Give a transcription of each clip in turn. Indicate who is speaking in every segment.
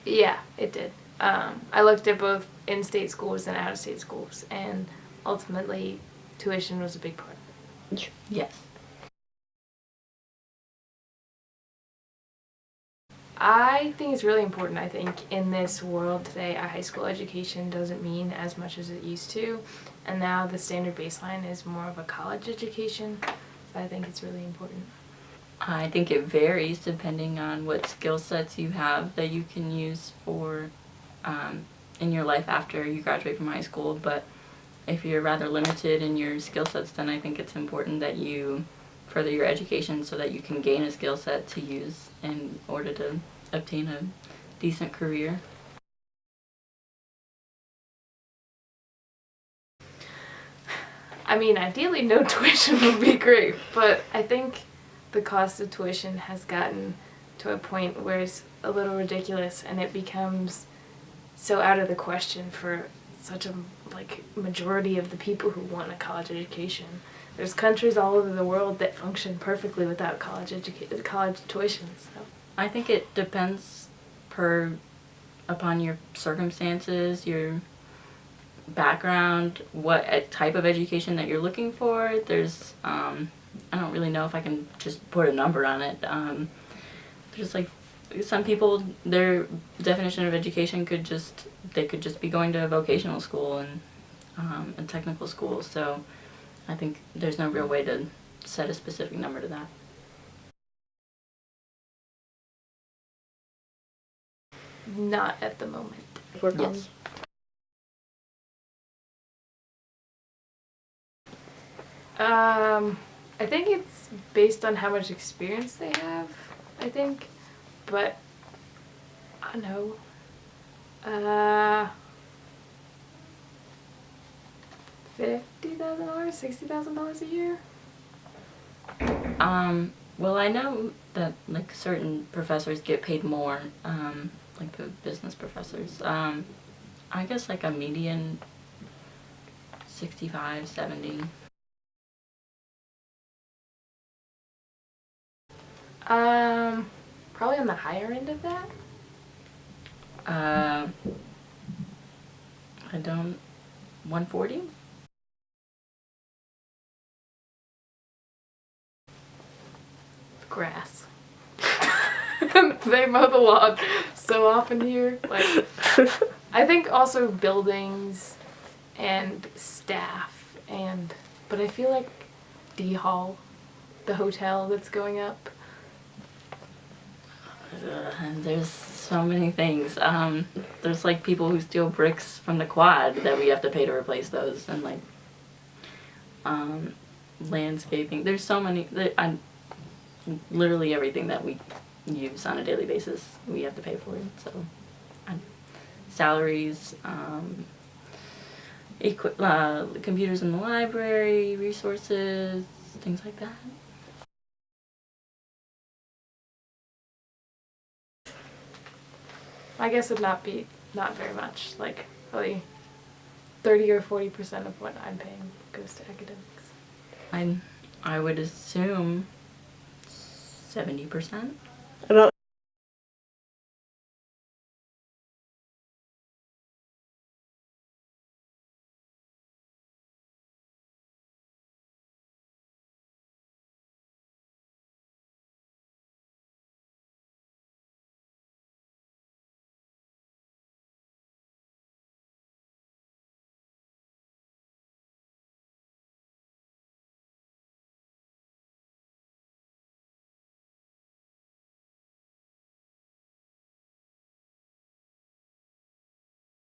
Speaker 1: Yeah, it did. I looked at both in-state schools and out-of-state schools, and ultimately, tuition was a big part.
Speaker 2: Yes.
Speaker 1: I think it's really important. I think in this world today, a high school education doesn't mean as much as it used to, and now the standard baseline is more of a college education, so I think it's really important.
Speaker 2: I think it varies depending on what skill sets you have that you can use for in your life after you graduate from high school. But if you're rather limited in your skill sets, then I think it's important that you further your education so that you can gain a skill set to use in order to obtain a decent career.
Speaker 1: I mean, ideally, no tuition would be great, but I think the cost of tuition has gotten to a point where it's a little ridiculous, and it becomes so out of the question for such a majority of the people who want a college education. There's countries all over the world that function perfectly without college tuition. So
Speaker 2: I think it depends upon your circumstances, your background, what type of education that you're looking for. There's I don't really know if I can just put a number on it. There's some people, their definition of education could just be going to a vocational school and a technical school. So I think there's no real way to set a specific number to that.
Speaker 1: not at the moment.
Speaker 2: Yes.
Speaker 1: I think it's based on how much experience they have, I think, but I don't know. $50,000, $60,000 a year.
Speaker 2: Well, I know that certain professors get paid more, like the business professors. I guess a median 65, 70.
Speaker 1: Probably on the higher end of that.
Speaker 2: I don't. 140.
Speaker 1: Grass. They mow the lawn so often here. I think also buildings and staff but I feel like D Hall, the hotel that's going up.
Speaker 2: There's so many things. There's people who steal bricks from the quad that we have to pay to replace those, and landscaping. There's so many. Literally everything that we use on a daily basis, we have to pay for it. So, salaries, computers in the library, resources, things like that.
Speaker 1: I guess it'd not very much. Probably 30 or 40% of what I'm paying goes to academics.
Speaker 2: I would assume 70%.
Speaker 3: About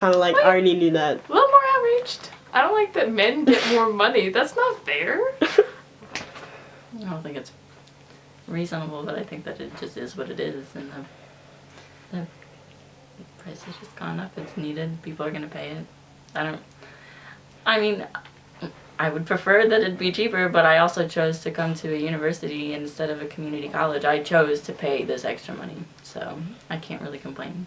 Speaker 3: kind of I already knew that.
Speaker 1: A little more outraged. I don't like that men get more money. That's not fair.
Speaker 2: I don't think it's reasonable, but I think that it just is what it is, and the price has just gone up. It's needed. People are going to pay it. I mean, I would prefer that it be cheaper, but I also chose to come to a university instead of a community college. I chose to pay this extra money, so I can't really complain.